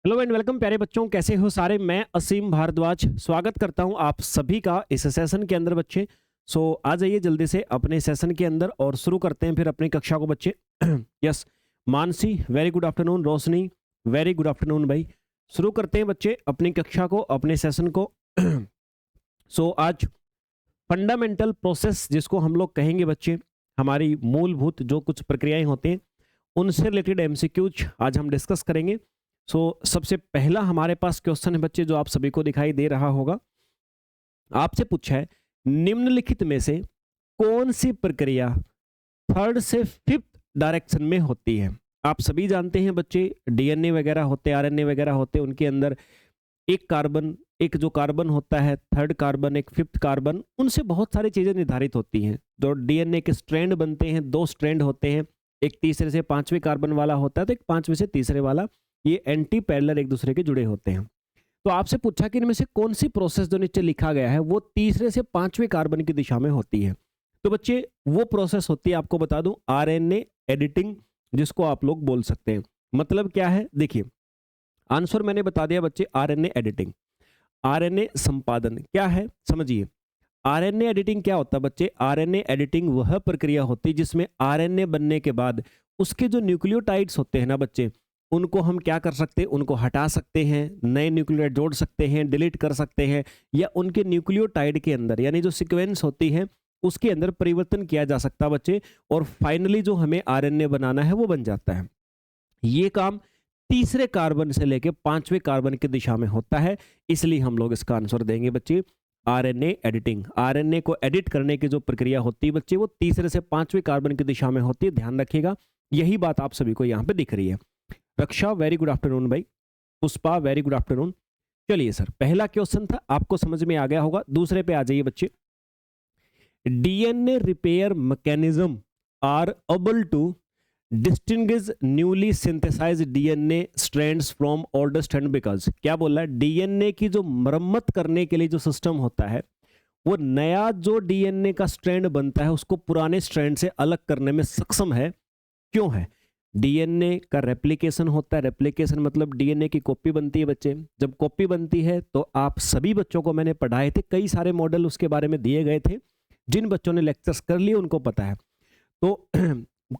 Hello and welcome प्यारे बच्चों, कैसे हो सारे। मैं असीम भारद्वाज स्वागत करता हूं आप सभी का इस सेशन के अंदर बच्चे। आ जाइए जल्दी से अपने सेशन के अंदर और शुरू करते हैं फिर अपनी कक्षा को बच्चे। Yes, Mansi very good afternoon, Roshni very good afternoon भाई। शुरू करते हैं बच्चे अपनी कक्षा को, अपने सेशन को। आज फंडामेंटल प्रोसेस जिसको हम लोग कहेंगे बच्चे, हमारी मूलभूत जो कुछ प्रक्रियाएं होती हैं उनसे रिलेटेड एमसीक्यूज आज हम डिस्कस करेंगे। सबसे पहला हमारे पास क्वेश्चन है बच्चे, जो आप सभी को दिखाई दे रहा होगा। आपसे पूछा है, निम्नलिखित में से कौन सी प्रक्रिया थर्ड से फिफ्थ डायरेक्शन में होती है। आप सभी जानते हैं बच्चे, डीएनए वगैरह होते हैं, आरएनए वगैरह होते हैं, उनके अंदर एक कार्बन, एक जो कार्बन होता है थर्ड कार्बन, एक फिफ्थ कार्बन, उनसे बहुत सारी चीजें निर्धारित होती हैं। जो डीएनए के स्ट्रैंड बनते हैं, दो स्ट्रैंड होते हैं, एक तीसरे से पांचवें कार्बन वाला होता है, तो एक पांचवें से तीसरे वाला। ये एंटी पैरेलल एक दूसरे के जुड़े होते हैं। तो आपसे पूछा कि इनमें से कौन सी प्रोसेस जो नीचे लिखा गया है वो तीसरे से पांचवें कार्बन की दिशा में होती है। तो बच्चे वो प्रोसेस होती है, आपको बता दूं, आरएनए एडिटिंग, जिसको आप लोग बोल सकते हैं। मतलब क्या है, देखिए आंसर मैंने बता दिया बच्चे, आरएनए एडिटिंग। आरएनए संपादन क्या है समझिए। आरएनए एडिटिंग क्या होता है बच्चे, आरएनए एडिटिंग वह प्रक्रिया होती है जिसमें आरएनए बनने के बाद उसके जो न्यूक्लियोटाइड्स होते हैं ना बच्चे, उनको हम क्या कर सकते हैं, उनको हटा सकते हैं, नए न्यूक्लियोटाइड जोड़ सकते हैं, डिलीट कर सकते हैं, या उनके न्यूक्लियोटाइड के अंदर यानी जो सीक्वेंस होती है उसके अंदर परिवर्तन किया जा सकता है बच्चे। और फाइनली जो हमें आरएनए बनाना है वो बन जाता है। ये काम तीसरे कार्बन से लेके पांचवें कार्बन की दिशा में होता है, इसलिए हम लोग इसका आंसर देंगे बच्चे आरएनए एडिटिंग। आरएनए को एडिट करने की जो प्रक्रिया होती है बच्चे, वो तीसरे से पांचवें कार्बन की दिशा में होती है, ध्यान रखिएगा। यही बात आप सभी को यहाँ पे दिख रही है। रक्षा वेरी गुड आफ्टरनून भाई, पुष्पा वेरी गुड आफ्टरनून। चलिए सर, पहला क्वेश्चन था, आपको समझ में आ गया होगा। दूसरे पे आ जाइए बच्चे। DNA repair mechanism are able to distinguish newly synthesized DNA strands from older strand because क्या बोला है, डीएनए की जो मरम्मत करने के लिए जो सिस्टम होता है, वो नया जो डीएनए का स्ट्रैंड बनता है उसको पुराने स्ट्रैंड से अलग करने में सक्षम है। क्यों है? डीएनए का रेप्लिकेशन होता है। रेप्लिकेशन मतलब डीएनए की कॉपी बनती है बच्चे। जब कॉपी बनती है तो आप सभी बच्चों को मैंने पढ़ाए थे, कई सारे मॉडल उसके बारे में दिए गए थे। जिन बच्चों ने लेक्चर्स कर लिए उनको पता है। तो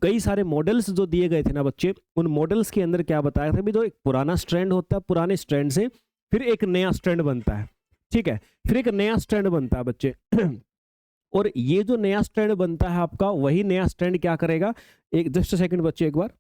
कई सारे मॉडल्स जो दिए गए थे ना बच्चे, उन मॉडल्स के अंदर क्या बताया था भी, जो एक पुराना स्ट्रैंड होता है, पुराने स्ट्रैंड से फिर एक नया स्ट्रैंड बनता है। ठीक है, फिर एक नया स्ट्रैंड बनता है बच्चे। और ये जो नया स्ट्रैंड बनता है आपका, वही नया स्ट्रैंड क्या करेगा, एक जस्ट सेकंड बच्चे, एक बार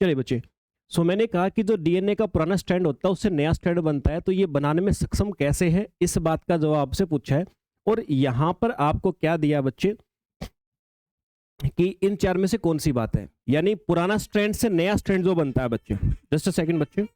चलिए बच्चे। मैंने कहा कि जो डीएनए का पुराना स्ट्रैंड होता है उससे नया स्ट्रैंड बनता है, तो ये बनाने में सक्षम कैसे है, इस बात का जवाब आपसे पूछा है। और यहां पर आपको क्या दिया बच्चे कि इन चार में से कौन सी बात है, यानी पुराना स्ट्रैंड से नया स्ट्रैंड जो बनता है बच्चे। जस्ट अ सेकंड बच्चे।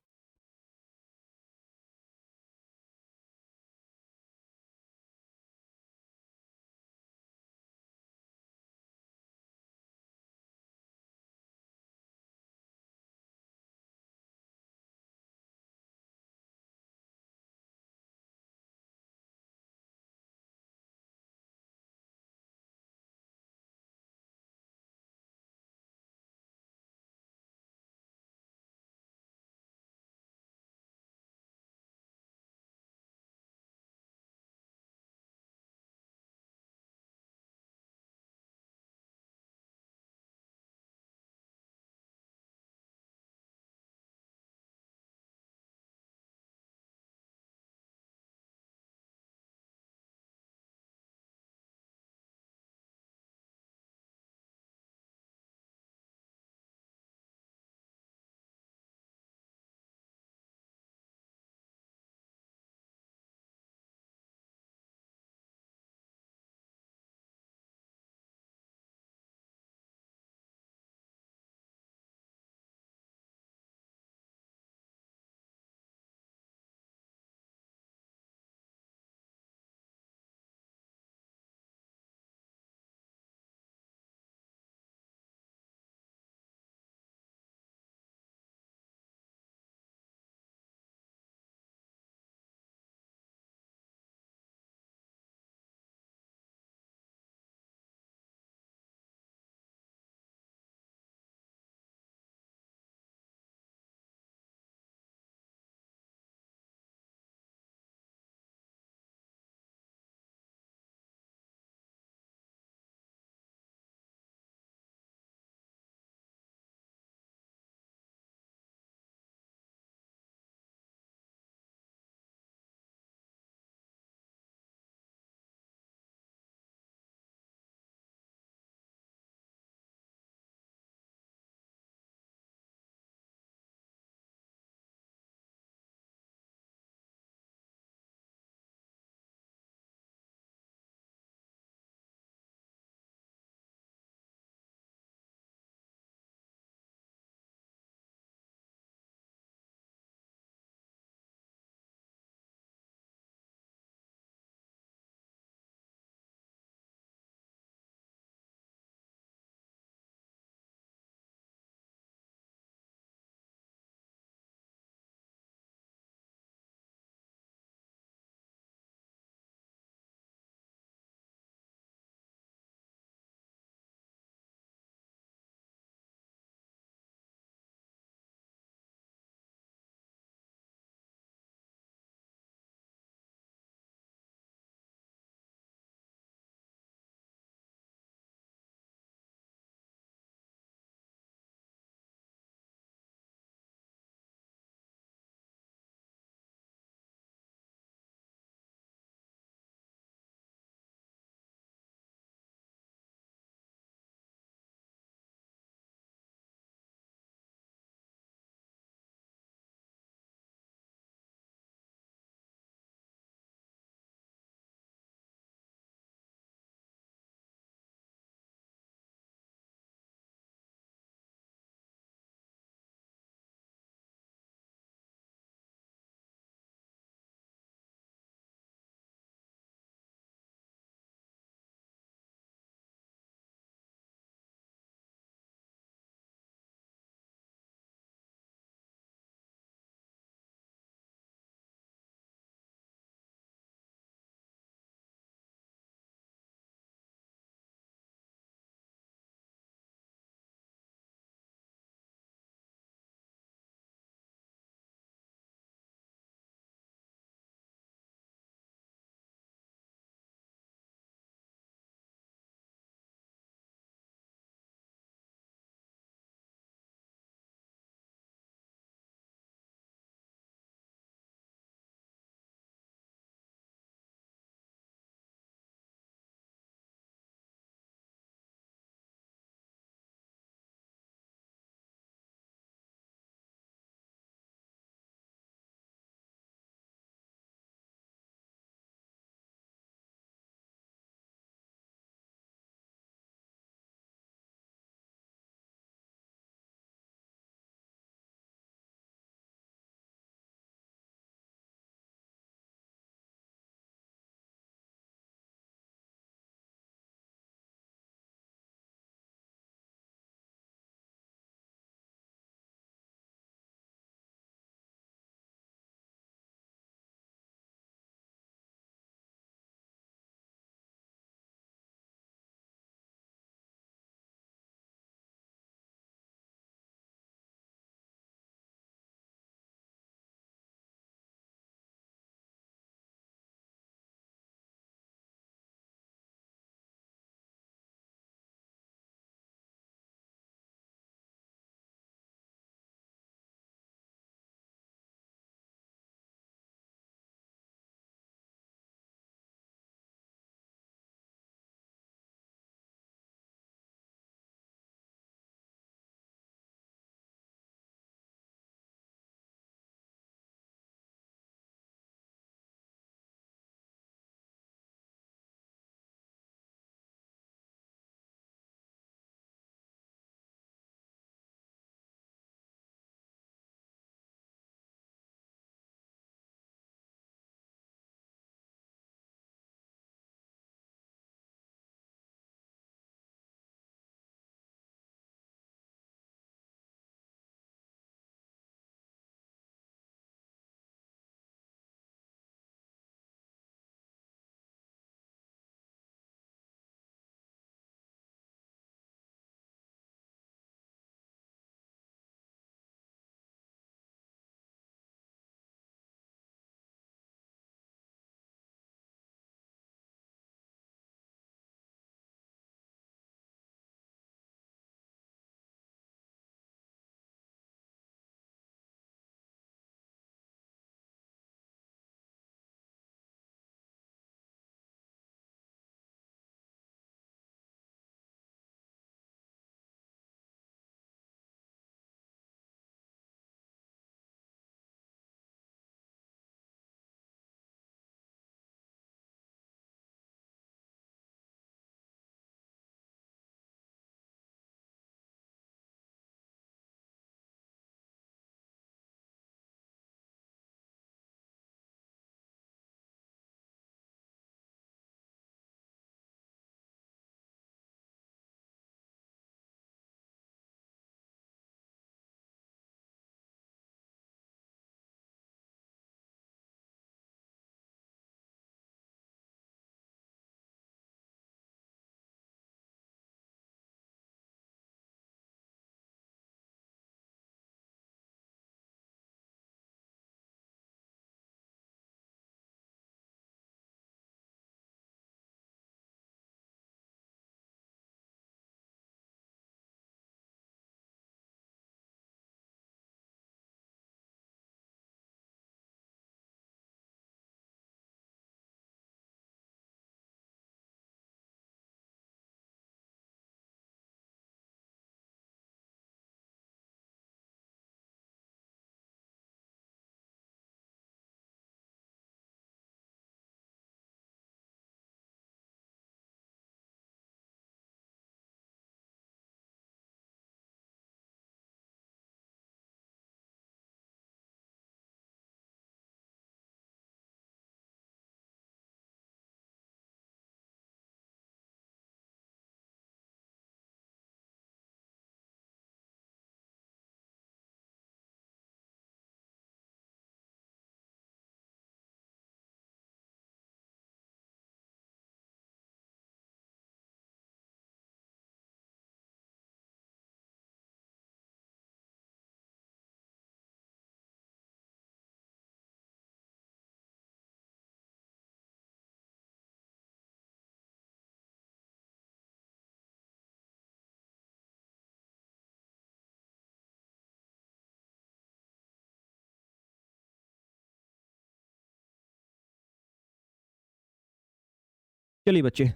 चलिए बच्चे,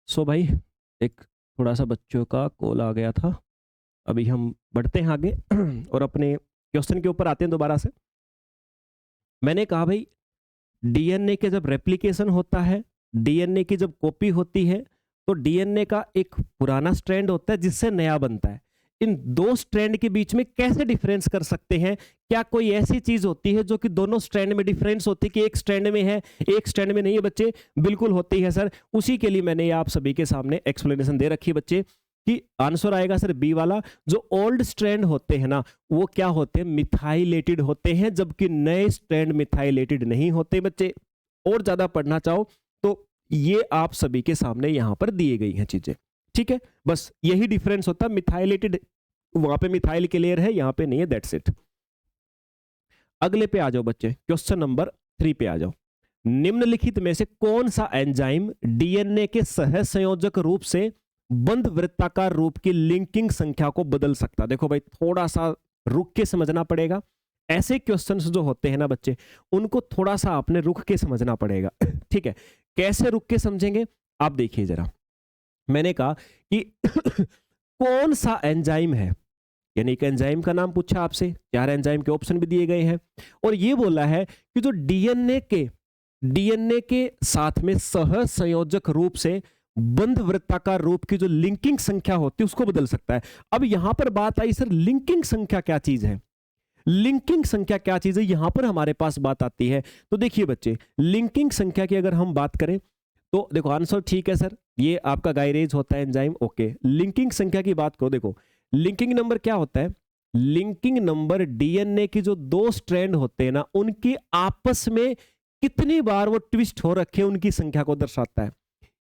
सो भाई एक थोड़ा सा बच्चों का कॉल आ गया था, अभी हम बढ़ते हैं आगे और अपने क्वेश्चन के ऊपर आते हैं दोबारा से। मैंने कहा भाई डीएनए के जब रेप्लिकेशन होता है, डीएनए की जब कॉपी होती है, तो डीएनए का एक पुराना स्ट्रैंड होता है जिससे नया बनता है। इन दो स्ट्रैंड के बीच में कैसे डिफरेंस कर सकते हैं? क्या कोई ऐसी चीज होती है जो कि दोनों स्ट्रैंड में डिफरेंस होती है कि एक स्ट्रैंड में है एक स्ट्रैंड में नहीं है? बच्चे बिल्कुल होती है सर। उसी के लिए मैंने ये आप सभी के सामने एक्सप्लेनेशन दे रखी है बच्चे कि आंसर आएगा सर बी वाला। जो ओल्ड स्ट्रैंड होते हैं ना, वो क्या होते हैं? मिथाइलेटेड होते हैं, जबकि नए स्ट्रैंड मिथाइलेटेड नहीं होते बच्चे। और ज्यादा पढ़ना चाहो तो ये आप सभी के सामने यहां पर दिए गई हैं चीजें, ठीक है? बस यही डिफरेंस होता है। मिथाइलेटेड वहां पे मिथाइल के लेयर है, यहां पे नहीं है, दैट्स इट। अगले पे आ जाओ बच्चे, क्वेश्चन नंबर 3 पे आ जाओ। निम्नलिखित में से कौन सा एंजाइम डीएनए के सहसंयोजक रूप से बंद वृत्ताकार रूप की लिंकिंग संख्या को बदल सकता? देखो भाई थोड़ा सा रुक के समझना पड़ेगा। ऐसे क्वेश्चंस जो होते हैं ना बच्चे, उनको थोड़ा सा आपने रुक के समझना पड़ेगा ठीक है? कैसे रुक के समझेंगे आप देखिए जरा। मैंने कहा कि कौन सा एंजाइम है, यानी एक एंजाइम का नाम पूछा आपसे, 4 एंजाइम के ऑप्शन भी दिए गए हैं, और ये बोला है कि जो डीएनए के साथ में सहसंयोजक रूप से बंध वृत्ताकार रूप की जो लिंकिंग संख्या होती है उसको बदल सकता है। अब यहां पर बात आई सर लिंकिंग संख्या क्या चीज है? लिंकिंग संख्या क्या चीज है, यहां पर हमारे पास बात आती है। तो देखिए बच्चे, लिंकिंग संख्या की अगर हम बात करें तो देखो आंसर ठीक है सर, ये आपका गायरेज होता है एंजाइम, ओके। लिंकिंग संख्या की बात करो, देखो लिंकिंग नंबर क्या होता है? लिंकिंग नंबर डीएनए की जो 2 स्ट्रैंड होते हैं ना, उनकी आपस में कितनी बार वो ट्विस्ट हो रखे हैं उनकी संख्या को दर्शाता है।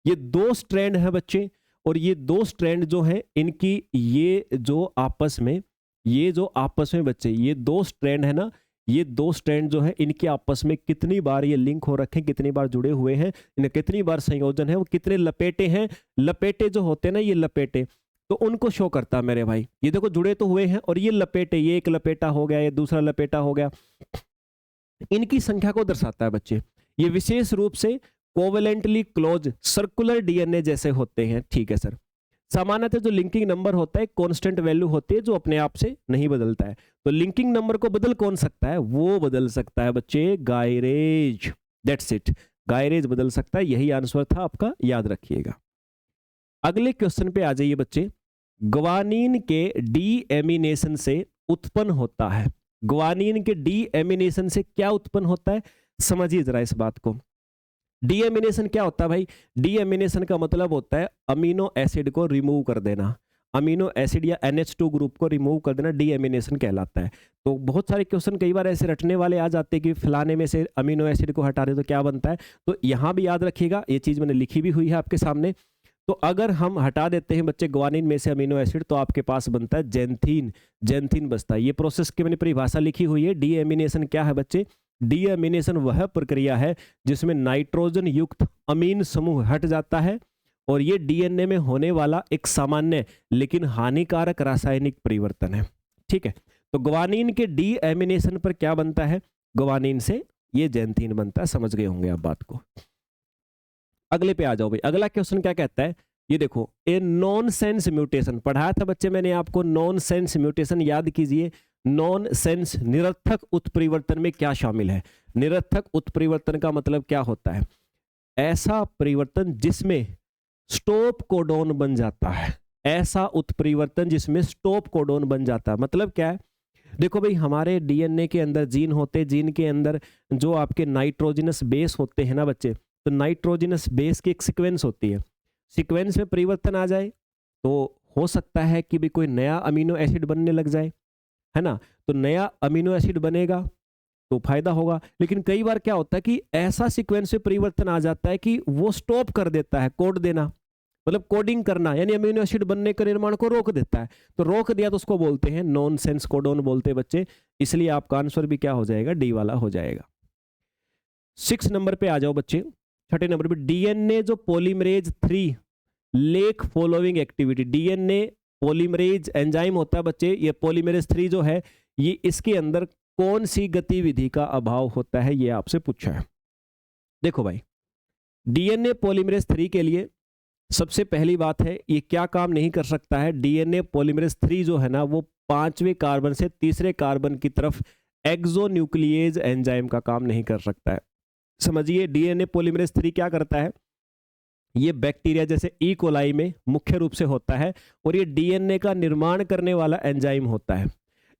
ये 2 स्ट्रैंड है बच्चे, और ये 2 स्ट्रैंड जो है इनकी ये जो आपस में बच्चे ये 2 स्ट्रैंड है ना, ये 2 स्ट्रैंड जो है इनके आपस में कितनी बार ये लिंक हो रखे हैं, कितनी बार जुड़े हुए हैं, इन्हें कितनी बार संयोजन है, वो कितने लपेटे हैं। लपेटे जो होते हैं ना, ये लपेटे तो उनको शो करता है मेरे भाई। ये देखो जुड़े तो हुए हैं, और ये लपेटे, ये एक लपेटा हो गया, ये दूसरा लपेटा हो गया, इनकी संख्या को दर्शाता है बच्चे। ये विशेष रूप से कोवेलेंटली क्लोज सर्कुलर डीएनए जैसे होते हैं, ठीक है सर। सामान्यतः जो लिंकिंग नंबर होता है कांस्टेंट वैल्यू होती है जो अपने आप से नहीं बदलता है। तो लिंकिंग नंबर को बदल कौन सकता है? वो बदल सकता है बच्चे गायरेज, दैट्स इट। गायरेज बदल सकता है, यही आंसर था आपका, याद रखिएगा। अगले क्वेश्चन पे आ जाइए बच्चे। ग्वानिन के डीएमिनेशन से उत्पन्न होता है, ग्वानिन के डीएमिनेशन से क्या उत्पन्न होता है? समझिए जरा इस बात को। डीएमिनेशन क्या होता है भाई? डीएमिनेशन का मतलब होता है अमीनो एसिड को रिमूव कर देना। अमीनो एसिड या NH2 ग्रुप को रिमूव कर देना डीएमिनेशन कहलाता है। तो बहुत सारे क्वेश्चन कई बार ऐसे रटने वाले आ जाते हैं कि फलाने में से अमीनो एसिड को हटा दे तो क्या बनता है। तो यहां भी याद रखिएगा, ये चीज मैंने लिखी भी हुई है आपके सामने। तो अगर हम हटा देते हैं बच्चे ग्वानिन में से अमीनो एसिड, तो आपके पास बनता है जेंथीन, जेंथीन बचता है। ये प्रोसेस की मैंने परिभाषा लिखी हुई है। डीएमिनेशन क्या है बच्चे? डीएमिनेशन वह प्रक्रिया है जिसमें नाइट्रोजन युक्त अमीन समूह हट जाता है, और ये डीएनए में होने वाला एक सामान्य लेकिन हानिकारक रासायनिक परिवर्तन है, ठीक है। तो ग्वानिन के डीएमिनेशन पर क्या बनता है? ग्वानिन से ये जेंथीन बनता है। समझ गए होंगे आप बात को। अगले पे आ जाओ भाई। अगला क्वेश्चन क्या कहता है? ये देखो, ए नॉन सेंस म्यूटेशन पढ़ाया था बच्चे मैंने आपको। नॉन सेंस म्यूटेशन याद कीजिए। नॉन सेंस निरर्थक उत्परिवर्तन में क्या शामिल है? निरर्थक उत्परिवर्तन का मतलब क्या होता है? ऐसा परिवर्तन जिसमें स्टॉप कोडॉन बन जाता है, ऐसा उत्परिवर्तन जिसमें स्टॉप कोडॉन बन जाता है। मतलब क्या है? देखो भाई, हमारे डीएनए के अंदर जीन होते, जीन के अंदर जो आपके नाइट्रोजनस बेस होते हैं ना बच्चे, तो नाइट्रोजनस बेस की एक सीक्वेंस होती है। सीक्वेंस में परिवर्तन आ जाए तो हो सकता है कि भी कोई नया अमीनो एसिड बनने लग जाए, है ना। तो नया अमीनो एसिड बनेगा तो फायदा होगा। लेकिन कई बार क्या होता है कि ऐसा सीक्वेंस में परिवर्तन आ जाता है कि वो स्टॉप कर देता है कोड देना, मतलब कोडिंग करना, यानी अमीनो एसिड बनने के निर्माण को रोक देता है। तो रोक दिया तो उसको बोलते हैं नॉन सेंस कोडॉन बोलते हैं बच्चे। इसलिए आपका आंसर भी क्या हो जाएगा? डी वाला हो जाएगा। 6 नंबर पे आ जाओ बच्चे। 6 नंबर पे डीएनए जो polymerase 3 lake following activity, DNA polymerase enzyme होता है बच्चे, ये पॉलीमरेज 3 जो है, ये इसके अंदर कौन सी गतिविधि का अभाव होता है, ये आपसे पूछा है। देखो भाई, डीएनए पॉलीमरेज 3 के लिए सबसे पहली बात है, ये क्या काम नहीं कर सकता है। डीएनए पॉलीमरेज 3 जो है ना, वो 5वें कार्बन से तीसरे कार्बन की तरफ एक्सोन्यूक्लिएज एंजाइम का काम नहीं कर सकता है। समझिए, डीएनए पॉलीमरेज 3 क्या करता है, ये बैक्टीरिया जैसे ई कोलाई में मुख्य रूप से होता है और ये डीएनए का निर्माण करने वाला एंजाइम होता है।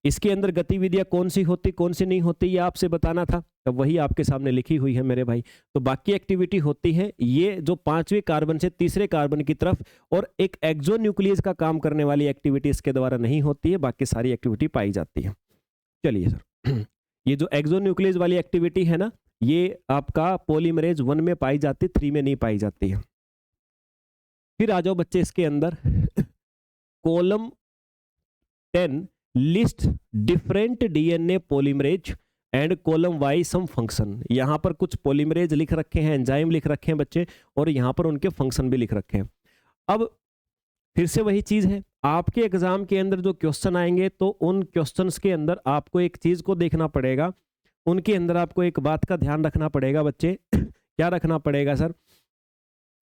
इसके अंदर गतिविधियां कौन सी होती कौन सी नहीं होती ये आपसे बताना था, तो वही आपके सामने लिखी हुई है मेरे भाई। तो बाकी एक्टिविटी होती है ये जो 5वें कार्बन से तीसरे कार्बन की तरफ, और एक एक्सोन्यूक्लियस का काम करने वाली एक्टिविटी इसके द्वारा नहीं होती है, बाकी सारी एक्टिविटी पाई जाती है। चलिए सर, ये जो एक्सोन्यूक्लियस वाली एक्टिविटी है ना, ये आपका पॉलीमरेज 1 में पाई जाती है, 3 में नहीं पाई जाती है। फिर आ जाओ बच्चे इसके अंदर, column 10 list different DNA polymerase and column Y some function. यहां पर कुछ पॉलीमरेज लिख रखे हैं, एंजाइम लिख रखे हैं बच्चे, और यहां पर उनके फंक्शन भी लिख रखे हैं। अब फिर से वही चीज है, आपके एग्जाम के अंदर जो क्वेश्चन आएंगे तो उन क्वेश्चंस के अंदर आपको एक चीज को देखना पड़ेगा, उनके अंदर आपको एक बात का ध्यान रखना पड़ेगा बच्चे। क्या रखना पड़ेगा सर,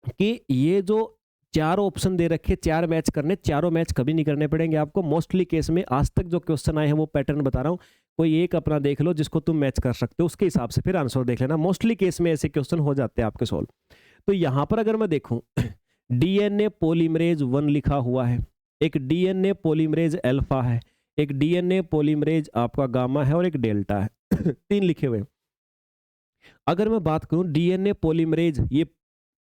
कि ये जो 4 ऑप्शन दे रखे, 4 मैच करने, चारों मैच कभी नहीं करने पड़ेंगे आपको। मोस्टली केस में आज तक जो क्वेश्चन आए हैं वो पैटर्न बता रहा हूँ, कोई एक अपना देख लो जिसको तुम मैच कर सकते हो, उसके हिसाब से फिर आंसर देख लेना। मोस्टली केस में ऐसे क्वेश्चन हो जाते हैं आपके सॉल्व। तो यहाँ पर अगर मैं देखूं, डीएनए पॉलीमरेज 1 लिखा हुआ है, एक डीएनए पॉलीमरेज अल्फा है, एक डीएनए पॉलीमरेज आपका गामा है और एक डेल्टा है। 3 लिखे हुए। अगर मैं बात करूं डीएनए पॉलीमरेज, ये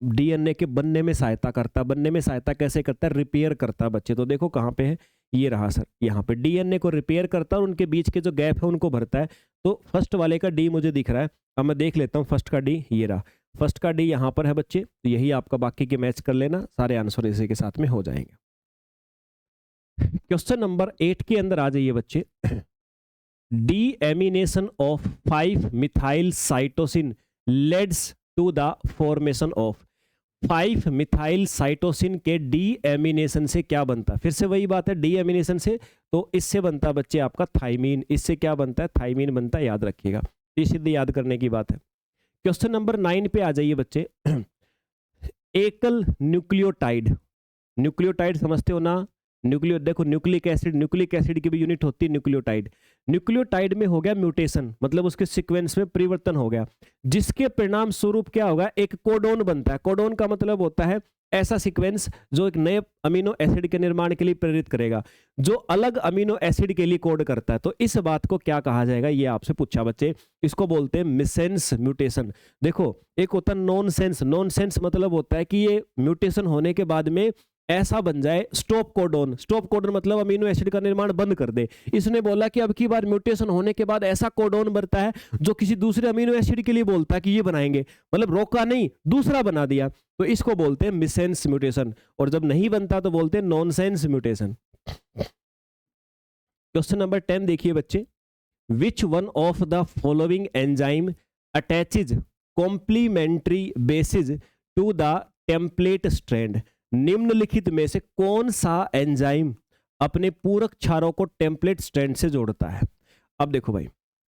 डीएनए के बनने में सहायता करता है। बनने में सहायता कैसे करता है, रिपेयर करता है बच्चे। तो देखो कहाँ पे है, ये रहा सर, यहाँ पे डीएनए को रिपेयर करता है और उनके बीच के जो गैप है उनको भरता है। तो फर्स्ट वाले का डी मुझे दिख रहा है, अब मैं देख लेता हूँ फर्स्ट का डी, ये रहा फर्स्ट का डी यहाँ पर है बच्चे। तो यही आपका, बाकी के मैच कर लेना, सारे आंसर इसी के साथ में हो जाएंगे। क्वेश्चन नंबर 8 के अंदर आ जाइए बच्चे। Deamination of 5 methyl cytosine leads to the formation of. 5 methyl cytosine के डीएमिनेशन से क्या बनता है, फिर से वही बात है, डीएमिनेशन से तो इससे बनता है बच्चे आपका थाइमीन। इससे क्या बनता है, थाइमीन बनता है, याद रखिएगा, ये सीधे याद करने की बात है। क्वेश्चन नंबर 9 पे आ जाइए बच्चे। एकल न्यूक्लियोटाइड, न्यूक्लियोटाइड समझते हो ना, न्यूक्लियो देखो, न्यूक्लिक एसिड की भी यूनिट होती है न्यूक्लियोटाइड। न्यूक्लियोटाइड में हो गया म्यूटेशन, मतलब उसके सीक्वेंस में परिवर्तन हो गया, जिसके परिणाम स्वरूप क्या होगा, एक कोडोन बनता है। कोडोन का मतलब होता है ऐसा सीक्वेंस जो एक नए अमीनो एसिड के निर्माण के लिए प्रेरित करेगा, जो अलग अमीनो एसिड के लिए कोड करता है। तो इस बात को क्या कहा जाएगा, ये आपसे पूछा बच्चे। इसको बोलते हैं मिसेंस म्यूटेशन। देखो, एक होता है नॉनसेंस। नॉनसेंस मतलब होता है कि ये म्यूटेशन होने के बाद में ऐसा बन जाए स्टॉप कोडोन। स्टॉप कोडोन मतलब अमीनो एसिड का निर्माण बंद कर दे। इसने बोला कि अब की बार म्यूटेशन होने के बाद ऐसा कोडोन बनता है जो किसी दूसरे अमीनो एसिड के लिए बोलता है कि ये बनाएंगे, मतलब रोका नहीं, दूसरा बना दिया। तो इसको बोलते हैं मिसेंस म्यूटेशन, और जब नहीं बनता तो बोलते हैं नॉनसेंस म्यूटेशन। क्वेश्चन नंबर 10 देखिए बच्चे। Which one of the following enzyme attaches complementary bases to the template strand. निम्नलिखित में से कौन सा एंजाइम अपने पूरक क्षारों को टेम्पलेट स्ट्रैंड से जोड़ता है। अब देखो भाई,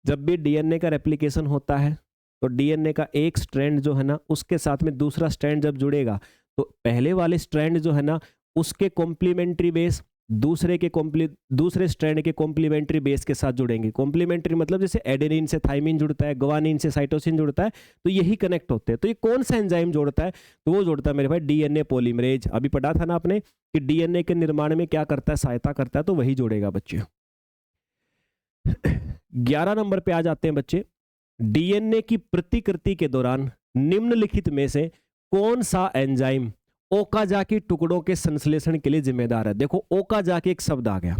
जब भी डीएनए का रेप्लिकेशन होता है तो डीएनए का एक स्ट्रैंड जो है ना, उसके साथ में दूसरा स्ट्रैंड जब जुड़ेगा तो पहले वाले स्ट्रैंड जो है ना, उसके कॉम्प्लीमेंट्री बेस दूसरे स्ट्रैंड के कॉम्प्लीमेंट्री बेस के साथ जुड़ेंगे। कॉम्प्लीमेंट्री मतलब जैसे एडेनिन से थाइमिन जुड़ता है, ग्वानिन से साइटोसिन जुड़ता है, तो यही कनेक्ट होते हैं। तो ये कौन सा एंजाइम जोड़ता है, तो वो जोड़ता है मेरे भाई डीएनए पॉलीमरेज। अभी पढ़ा था ना आपने कि डीएनए के निर्माण में क्या करता है, सहायता करता है, तो वही जोड़ेगा बच्चे। 11 नंबर पे आ जाते हैं बच्चे। डीएनए की प्रतिकृति के दौरान निम्नलिखित में से कौन सा एंजाइम ओकाजाकी टुकड़ों के संश्लेषण के लिए जिम्मेदार है। देखो, ओकाजाकी एक शब्द आ गया।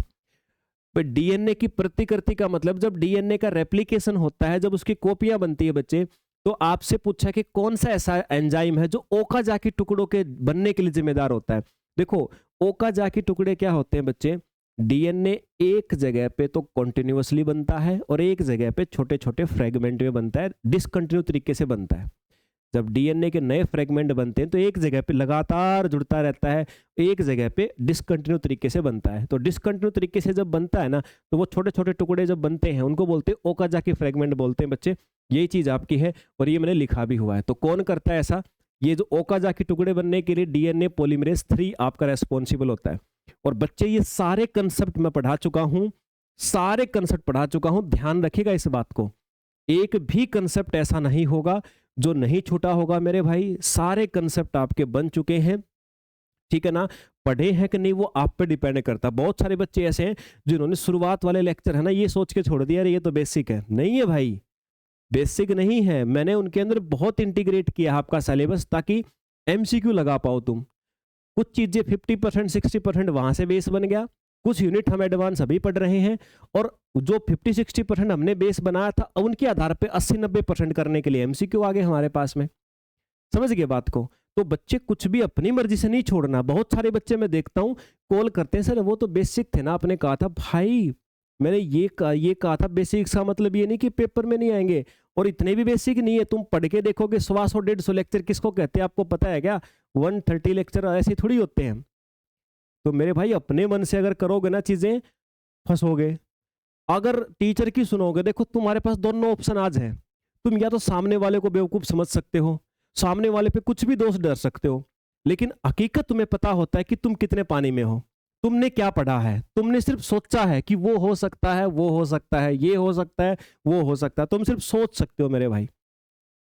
डीएनए की प्रतिकृति का मतलब जब डीएनए का रेप्लिकेशन होता है, जब उसकी कॉपियां बनती है बच्चे, तो आपसे पूछा कि कौन सा ऐसा एंजाइम है जो ओकाजाकी टुकड़ों के बनने के लिए जिम्मेदार होता है। देखो, ओकाजाकी टुकड़े क्या होते हैं बच्चे, डीएनए एक जगह पे तो कॉन्टिन्यूअसली बनता है और एक जगह पे छोटे छोटे फ्रेगमेंट में बनता है, डिसकंटिन्यू तरीके से बनता है। जब डीएनए के नए फ्रेगमेंट बनते हैं तो एक जगह पे लगातार जुड़ता रहता है, एक जगह पे डिसकंटिन्यू तरीके से बनता है। तो डिसकंटिन्यू तरीके से जब बनता है ना, तो वो छोटे छोटे टुकड़े जब बनते हैं उनको बोलते हैं ओकाजाकी फ्रेगमेंट बोलते हैं बच्चे। यही चीज आपकी है और ये मैंने लिखा भी हुआ है। तो कौन करता है ऐसा, ये जो ओकाजाकी टुकड़े बनने के लिए डीएनए पॉलीमरेज 3 आपका रेस्पॉन्सिबल होता है। और बच्चे ये सारे कंसेप्ट मैं पढ़ा चुका हूं, सारे कंसेप्ट पढ़ा चुका हूं, ध्यान रखिएगा इस बात को। एक भी कंसेप्ट ऐसा नहीं होगा जो नहीं छूटा होगा मेरे भाई, सारे कंसेप्ट आपके बन चुके हैं, ठीक है ना। पढ़े हैं कि नहीं वो आप पे डिपेंड करता है। बहुत सारे बच्चे ऐसे हैं जिन्होंने शुरुआत वाले लेक्चर है ना ये सोच के छोड़ दिया ये तो बेसिक है। नहीं है भाई, बेसिक नहीं है। मैंने उनके अंदर बहुत इंटीग्रेट किया आपका सिलेबस ताकि एमसीक्यू लगा पाओ तुम। कुछ चीजें 50% 60% वहां से बेस बन गया, कुछ यूनिट हम एडवांस अभी पढ़ रहे हैं, और जो 50-60% हमने बेस बनाया था उनके आधार पे 80-90% करने के लिए एमसीक्यू आ गए हमारे पास में। समझ गए बात को। तो बच्चे कुछ भी अपनी मर्जी से नहीं छोड़ना। बहुत सारे बच्चे मैं देखता हूं कॉल करते हैं, सर वो तो बेसिक थे ना, आपने कहा था। भाई मैंने ये कहा था बेसिक का मतलब ये नहीं कि पेपर में नहीं आएंगे, और इतने भी बेसिक नहीं है। तुम पढ़ के देखोगे 100-150 लेक्चर किसको कहते हैं आपको पता है क्या? 130 लेक्चर ऐसे थोड़ी होते हैं। तो मेरे भाई अपने मन से अगर करोगे ना चीजें फंसोगे। अगर टीचर की सुनोगे, देखो तुम्हारे पास दोनों ऑप्शन आज है। तुम या तो सामने वाले को बेवकूफ समझ सकते हो, सामने वाले पे कुछ भी दोष डर सकते हो, लेकिन हकीकत तुम्हें पता होता है कि तुम कितने पानी में हो, तुमने क्या पढ़ा है। तुमने सिर्फ सोचा है कि वो हो सकता है, वो हो सकता है, ये हो सकता है, वो हो सकता है। तुम सिर्फ सोच सकते हो मेरे भाई,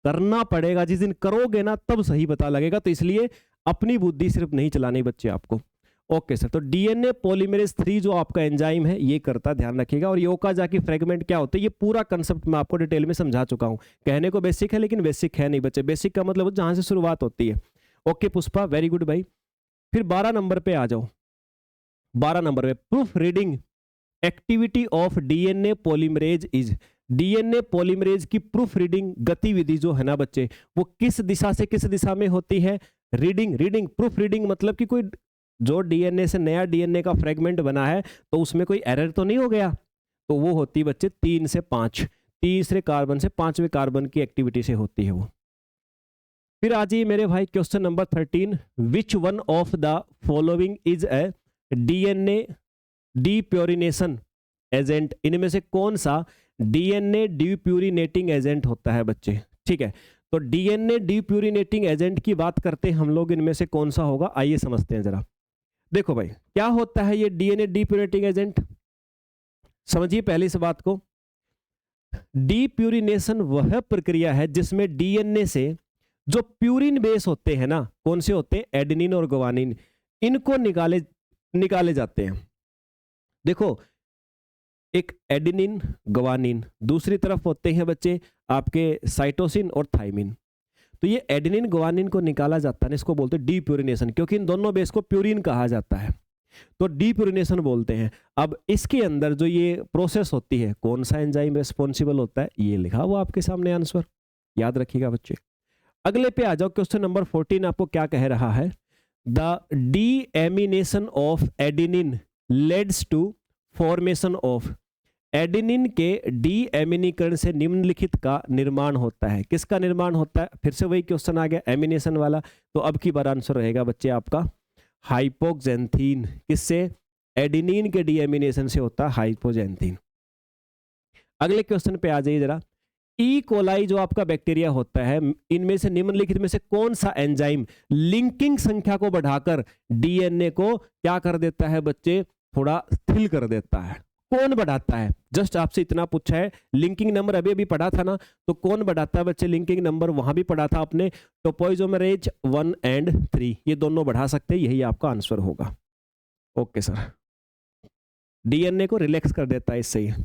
करना पड़ेगा। जिस दिन करोगे ना तब सही पता लगेगा। तो इसलिए अपनी बुद्धि सिर्फ नहीं चलानी बच्चे आपको। ओके सर, तो डीएनए पॉलीमरेज 3 जो आपका एंजाइम है ये करता, ध्यान रखिएगा। और ये ओकाजाकी फ्रेगमेंट क्या होते हैं ये पूरा कंसेप्ट मैं आपको डिटेल में समझा चुका हूं। कहने को बेसिक है लेकिन बेसिक है नहीं बच्चे। बेसिक का मतलब जहां से शुरुआत होती है। ओके पुष्पा, वेरी गुड भाई। फिर 12 नंबर पे आ जाओ। 12 नंबर पे proof reading activity of DNA polymerase is. DNA polymerase की प्रूफ रीडिंग गतिविधि जो है ना बच्चे, वो किस दिशा से किस दिशा में होती है? रीडिंग प्रूफ रीडिंग मतलब कि कोई जो डीएनए से नया डीएनए का फ्रेगमेंट बना है तो उसमें कोई एरर तो नहीं हो गया। तो वो होती है बच्चे 3 से 5, तीसरे कार्बन से 5वें कार्बन की एक्टिविटी से होती है वो। फिर आ जाइए मेरे भाई question number 13, which one of the following is a DNA depurination agent. इनमें से कौन सा डीएनए डीप्यूरिनेटिंग एजेंट होता है बच्चे? ठीक है, तो डीएनए डीप्यूरिनेटिंग एजेंट की बात करते हैं हम लोग, इनमें से कौन सा होगा आइए समझते हैं जरा। देखो भाई क्या होता है ये डीएनए डीप्यूरिनेटिंग एजेंट, समझिए पहले इस बात को। डीप्यूरिनेशन वह प्रक्रिया है जिसमें डीएनए से जो प्यूरिन बेस होते हैं ना, कौन से होते हैं? एडेनिन और ग्वानिन, इनको निकाले जाते हैं। देखो एक एडेनिन ग्वानिन, दूसरी तरफ होते हैं बच्चे आपके साइटोसिन और थाइमिन। तो ये एडेनिन ग्वानिन को निकाला जाता है, इसको बोलते हैं डीप्यूरिनेशन, क्योंकि इन दोनों बेस को प्यूरिन कहा जाता है तो डीप्यूरिनेशन बोलते हैं। अब इसके अंदर जो ये प्रोसेस होती है, कौन सा एंजाइम रेस्पॉन्सिबल होता है? ये लिखा हुआ आपके सामने आंसर, याद रखिएगा बच्चे। अगले पे आ जाओ, क्वेश्चन नंबर 14 आपको क्या कह रहा है? The deamination of adenine leads to formation of. Adenine के डीएमिनीकरण से निम्नलिखित का निर्माण होता है। किसका निर्माण होता है? फिर से वही क्वेश्चन आ गया एमिनेशन वाला। तो अब की बार आंसर रहेगा बच्चे आपका हाइपोक्सेंथीन। किससे? एडेनिन के डीएमिनेशन से होता है हाइपोजेंथीन। अगले क्वेश्चन पे आ जाइए जरा। ई कोलाई जो आपका बैक्टीरिया होता है, इनमें से निम्नलिखित में से कौन सा एंजाइम लिंकिंग संख्या को बढ़ाकर डीएनए को क्या कर देता है बच्चे? थोड़ा स्थिर कर देता है। कौन बढ़ाता है? जस्ट आपसे इतना पूछा है। लिंकिंग नंबर अभी अभी पढ़ा था ना, तो कौन बढ़ाता है बच्चे? लिंकिंग नंबर वहां भी पढ़ा था आपने, टोपोइसोमरेज 1 और 3, ये दोनों बढ़ा सकते हैं, यही आपका आंसर होगा। ओके सर, डीएनए को रिलैक्स कर देता है इससे ही।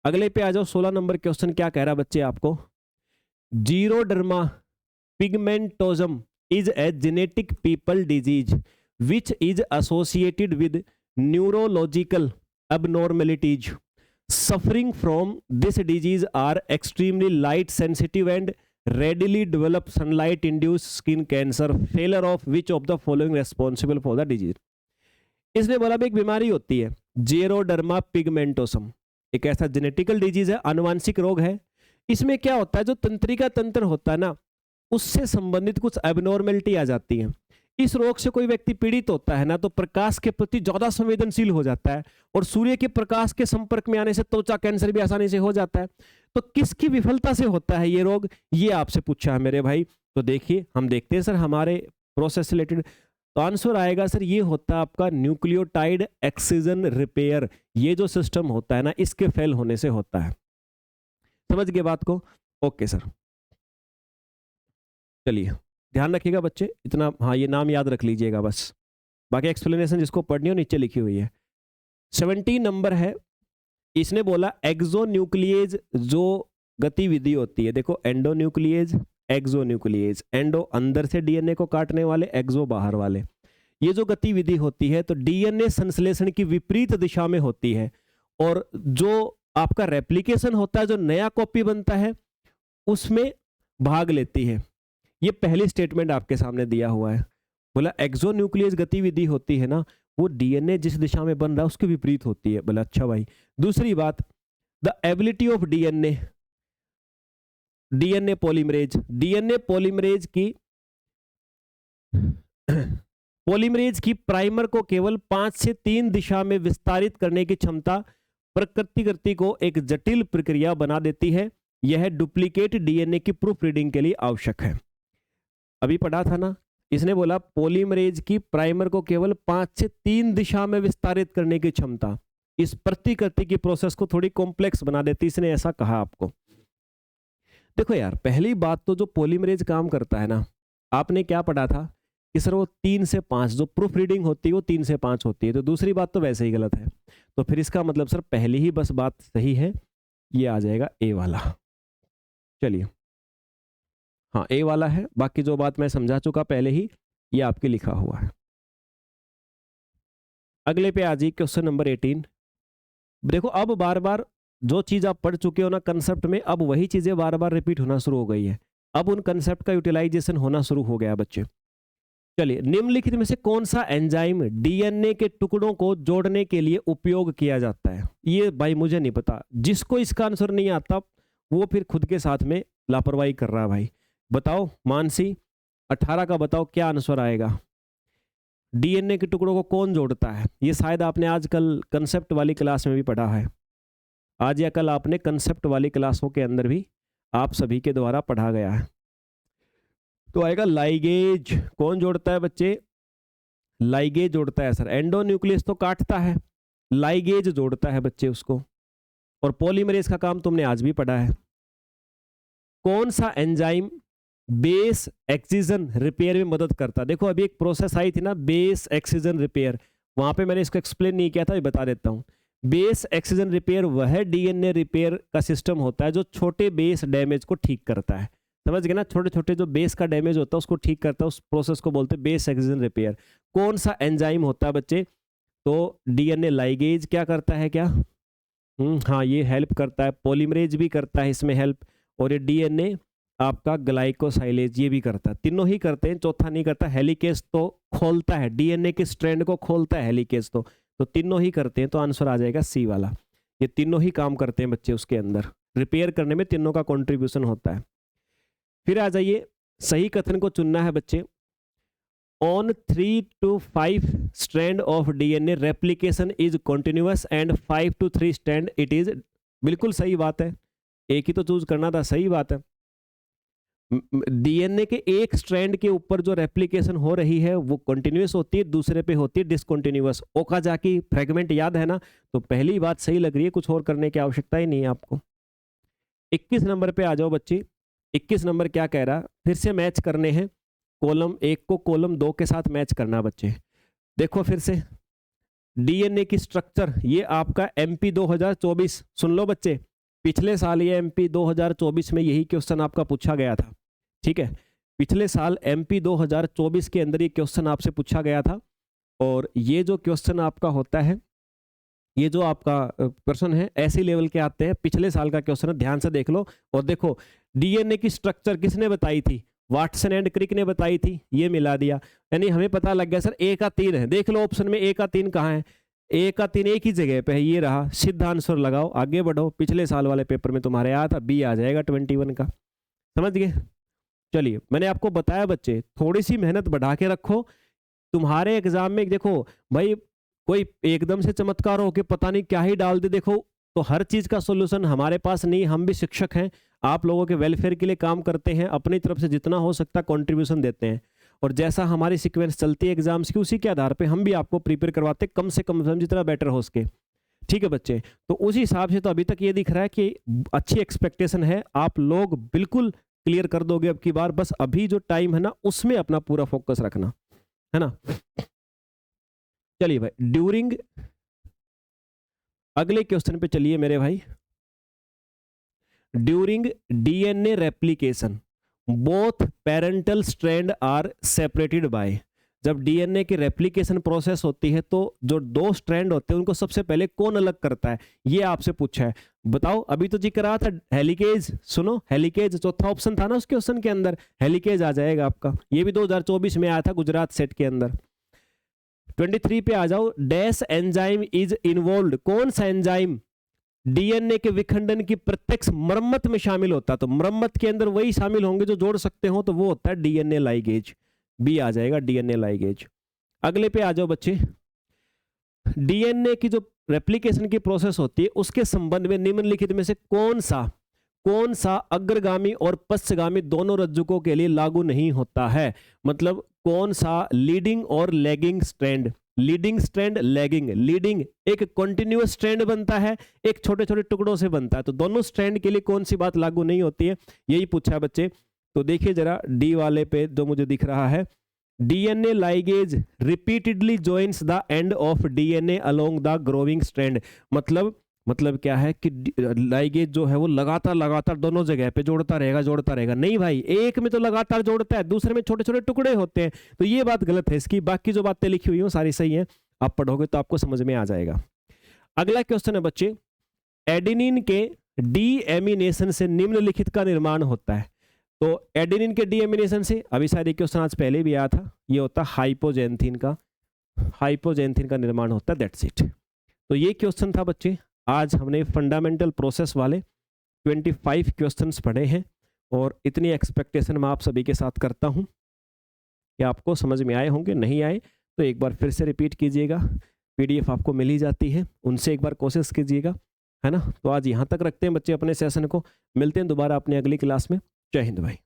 अगले पे आ जाओ, 16 नंबर क्वेश्चन क्या कह रहा है बच्चे आपको? Xeroderma pigmentosum is a genetic people disease which is associated with neurological abnormalities. Suffering from this disease are extremely light sensitive and readily develop sunlight induced skin cancer. Failure of which of the following responsible for the disease? इसने बोला एक बीमारी होती है जेरोडर्मा पिगमेंटोसम, एक ऐसा genetical disease है, आनुवांशिक रोग है। इसमें क्या होता है, जो तंत्रिका तंत्र होता है ना, उससे संबंधित कुछ एबनॉर्मेलिटी आ जाती है। इस रोग से कोई व्यक्ति पीड़ित होता है ना, तो प्रकाश के प्रति ज्यादा संवेदनशील हो जाता है, और सूर्य के प्रकाश के संपर्क में आने से त्वचा कैंसर भी आसानी से हो जाता है। तो किसकी विफलता से होता है ये रोग? ये आपसे पूछा है मेरे भाई। तो देखिए हम देखते हैं सर हमारे प्रोसेस से रिलेटेड, तो आंसर आएगा सर ये होता है आपका न्यूक्लियोटाइड एक्सीजन रिपेयर। ये जो सिस्टम होता है ना, इसके फेल होने से होता है। समझ गए बात को? ओके सर, चलिए ध्यान रखिएगा बच्चे इतना, हाँ ये नाम याद रख लीजिएगा बस, बाकी एक्सप्लेनेशन जिसको पढ़नी हो नीचे लिखी हुई है। 17 नंबर है, इसने बोला एक्सोन्यूक्लिएज जो गतिविधि होती है, देखो एंडोन्यूक्लिएज, एक्सोन्यूक्लिएज, एंडो अंदर से डीएनए को काटने वाले, एक्सो बाहर वाले। ये जो गतिविधि होती है तो डीएनए संश्लेषण की विपरीत दिशा में होती है, और जो आपका रेप्लिकेशन होता है, जो नया कॉपी बनता है, उसमें भाग लेती है। ये पहली स्टेटमेंट आपके सामने दिया हुआ है। बोला एक्सोन्यूक्लियस गतिविधि होती है ना, वो डीएनए जिस दिशा में बन रहा है उसके विपरीत होती है। बोला अच्छा भाई। दूसरी बात, the ability of DNA polymerase, DNA polymerase की प्राइमर को केवल 5 से 3 दिशा में विस्तारित करने की क्षमता प्रकृति को एक जटिल प्रक्रिया बना देती है। यह डुप्लीकेट डीएनए की प्रूफ रीडिंग के लिए आवश्यक है। अभी पढ़ा था ना, इसने बोला पॉलीमरेज की प्राइमर को केवल 5 से 3 दिशा में विस्तारित करने की क्षमता इस प्रतिकृति की प्रोसेस को थोड़ी कॉम्प्लेक्स बना देती, इसने ऐसा कहा आपको। देखो यार, पहली बात तो जो पॉलीमरेज काम करता है ना, आपने क्या पढ़ा था कि सर वो 3 से 5 जो प्रूफ रीडिंग होती है वो 3 से 5 होती है, तो दूसरी बात तो वैसे ही गलत है। तो फिर इसका मतलब सर पहली ही बस बात सही है, ये आ जाएगा ए वाला। चलिए हाँ ए वाला है, बाकी जो बात मैं समझा चुका पहले ही, ये आपके लिखा हुआ है। अगले पे आ जाइए, क्वेश्चन नंबर 18। देखो अब बार बार जो चीज आप पढ़ चुके हो ना कंसेप्ट में, अब वही चीजें बार बार रिपीट होना शुरू हो गई है। अब उन कंसेप्ट का यूटिलाइजेशन होना शुरू हो गया बच्चे। चलिए, निम्नलिखित में से कौन सा एंजाइम डीएनए के टुकड़ों को जोड़ने के लिए उपयोग किया जाता है? ये भाई मुझे नहीं पता, जिसको इसका आंसर नहीं आता वो फिर खुद के साथ में लापरवाही कर रहा है भाई। बताओ मानसी, 18 का बताओ क्या आंसर आएगा। डीएनए के टुकड़ों को कौन जोड़ता है? ये शायद आपने आजकल कंसेप्ट वाली क्लास में भी पढ़ा है, आज या कल आपने कंसेप्ट वाली क्लासों के अंदर भी आप सभी के द्वारा पढ़ा गया है। तो आएगा लाइगेज। कौन जोड़ता है बच्चे? लाइगेज जोड़ता है सर। एंडोन्यूक्लियस तो काटता है, लाइगेज जोड़ता है बच्चे उसको। और पॉलीमरेज का काम तुमने आज भी पढ़ा है। कौन सा एंजाइम बेस एक्सीजन रिपेयर में मदद करता है? देखो अभी एक प्रोसेस आई थी ना, बेस एक्सीजन रिपेयर, वहां पे मैंने इसको एक्सप्लेन नहीं किया था, ये बता देता हूं। बेस एक्सीजन रिपेयर वह डीएनए रिपेयर का सिस्टम होता है जो छोटे बेस डैमेज को ठीक करता है। समझ गए ना, छोटे छोटे जो बेस का डैमेज होता है उसको ठीक करता है, उस प्रोसेस को बोलते हैं बेस एक्सीजन रिपेयर। कौन सा एंजाइम होता है बच्चे? तो डीएनए लाइगेज क्या करता है क्या? हाँ ये हेल्प करता है, पॉलीमरेज भी करता है इसमें हेल्प, और ये डीएनए आपका ग्लाइकोसाइलेज ये भी करता है। तीनों ही करते हैं, चौथा नहीं करता। हेलिकेज तो खोलता है, डीएनए के स्ट्रैंड को खोलता है हेलिकेज, तो तीनों ही करते हैं। तो आंसर आ जाएगा सी वाला। ये तीनों ही काम करते हैं बच्चे, उसके अंदर रिपेयर करने में तीनों का कंट्रीब्यूशन होता है। फिर आ जाइए, सही कथन को चुनना है बच्चे। On 3 to 5 strand of DNA replication is continuous and 5 to 3 strand it is. बिल्कुल सही बात है, एक ही तो चूज करना था, सही बात है। डीएनए के एक स्ट्रैंड के ऊपर जो रेप्लिकेशन हो रही है वो कंटिन्यूअस होती है, दूसरे पे होती है डिसकंटिन्यूअस। ओकाजाकी फ्रेगमेंट याद है ना? तो पहली बात सही लग रही है, कुछ और करने की आवश्यकता ही नहीं है आपको। 21 नंबर पे आ जाओ बच्चे। 21 नंबर क्या कह रहा? फिर से मैच करने हैं, कॉलम 1 को कॉलम 2 के साथ मैच करना बच्चे। देखो फिर से डीएनए की स्ट्रक्चर, ये आपका एमपी 2024 सुन लो बच्चे, पिछले साल ये एमपी 2024 में यही क्वेश्चन आपका पूछा गया था। ठीक है, पिछले साल एमपी 2024 के अंदर ये क्वेश्चन आपसे पूछा गया था। और ये जो क्वेश्चन आपका होता है, ये जो आपका प्रश्न है ऐसे लेवल के आते हैं, पिछले साल का क्वेश्चन है, ध्यान से देख लो। और देखो डीएनए की स्ट्रक्चर किसने बताई थी? वाटसन एंड क्रिक ने बताई थी, ये मिला दिया, यानी हमें पता लग गया सर ए का 3 है। देख लो ऑप्शन में ए का 3 कहाँ है? ए का 3 एक ही जगह पे है, ये रहा। सीधा आंसर लगाओ, आगे बढ़ो। पिछले साल वाले पेपर में तुम्हारे आया था, बी आ जाएगा 21 का। समझ गए? चलिए, मैंने आपको बताया बच्चे, थोड़ी सी मेहनत बढ़ा के रखो। तुम्हारे एग्जाम में देखो भाई, कोई एकदम से चमत्कार हो के पता नहीं क्या ही डाल दे, देखो तो हर चीज का सोल्यूशन हमारे पास नहीं, हम भी शिक्षक हैं। आप लोगों के वेलफेयर के लिए काम करते हैं, अपनी तरफ से जितना हो सकता कंट्रीब्यूशन देते हैं, और जैसा हमारी सीक्वेंस चलती है एग्जाम्स की उसी के आधार पे हम भी आपको प्रिपेयर करवाते कम से कम जितना बेटर हो सके। ठीक है बच्चे, तो उसी हिसाब से तो अभी तक ये दिख रहा है कि अच्छी एक्सपेक्टेशन है, आप लोग बिल्कुल क्लियर कर दोगे अब की बार। बस अभी जो टाइम है ना उसमें अपना पूरा फोकस रखना है ना। चलिए भाई, ड्यूरिंग, अगले क्वेश्चन पे चलिए मेरे भाई। During DNA replication both parental strand are separated by, जब डीएनए की रेप्लिकेशन प्रोसेस होती है तो जो दो स्ट्रैंड होते हैं उनको सबसे पहले कौन अलग करता है, ये आपसे पूछा है। बताओ, अभी तो जिक्र रहा था हेलिकेज, सुनो हेलिकेज चौथा ऑप्शन था ना उस क्वेश्चन के अंदर, हेलिकेज आ जाएगा आपका। ये भी 2024 में आया था गुजरात सेट के अंदर। 23 पे आ जाओ, डैश एंजाइम इज इन्वॉल्व, कौन सा एंजाइम डीएनए के विखंडन की प्रत्यक्ष मरम्मत में शामिल होता है, तो मरम्मत के अंदर वही शामिल होंगे जो जोड़ सकते हो, तो वो होता है डीएनए लाइगेज, बी आ जाएगा डीएनए लाइगेज। अगले पे आ जाओ बच्चे, डीएनए की जो रेप्लिकेशन की प्रोसेस होती है उसके संबंध में निम्नलिखित में से कौन सा अग्रगामी और पश्चगामी दोनों रज्जुकों के लिए लागू नहीं होता है, मतलब कौन सा लीडिंग और lagging strand, leading strand, lagging, leading एक कॉन्टिन्यूअस स्ट्रैंड बनता है, एक छोटे छोटे टुकड़ों से बनता है, तो दोनों स्ट्रैंड के लिए कौन सी बात लागू नहीं होती है, यही पूछा है बच्चे। तो देखिए जरा डी वाले पे जो मुझे दिख रहा है, DNA ligase repeatedly joins the end of DNA along the growing strand, मतलब क्या है कि लाइगेज जो है वो लगातार दोनों जगह पे जोड़ता रहेगा। नहीं भाई, एक में तो लगातार जोड़ता है, दूसरे में छोटे छोटे टुकड़े होते हैं, तो ये बात गलत है इसकी। बाकी जो बातें लिखी हुई हैं सारी सही हैं, आप पढ़ोगे तो आपको समझ में आ जाएगा। अगला क्वेश्चन है बच्चे, एडेनिन के डीएमिनेशन से निम्नलिखित का निर्माण होता है, तो एडेनिन के डीएमिनेशन से, अभी शायद एक क्वेश्चन आज पहले भी आया था, ये होता है हाइपोजेंथिन का निर्माण होता है, दैट्स इट। तो ये क्वेश्चन था बच्चे, आज हमने फंडामेंटल प्रोसेस वाले 25 क्वेश्चंस पढ़े हैं, और इतनी एक्सपेक्टेशन मैं आप सभी के साथ करता हूं कि आपको समझ में आए होंगे। नहीं आए तो एक बार फिर से रिपीट कीजिएगा, पीडीएफ आपको मिल ही जाती है, उनसे एक बार कोशिश कीजिएगा, है ना। तो आज यहाँ तक रखते हैं बच्चे अपने सेशन को, मिलते हैं दोबारा अपने अगली क्लास में। जय हिंद भाई।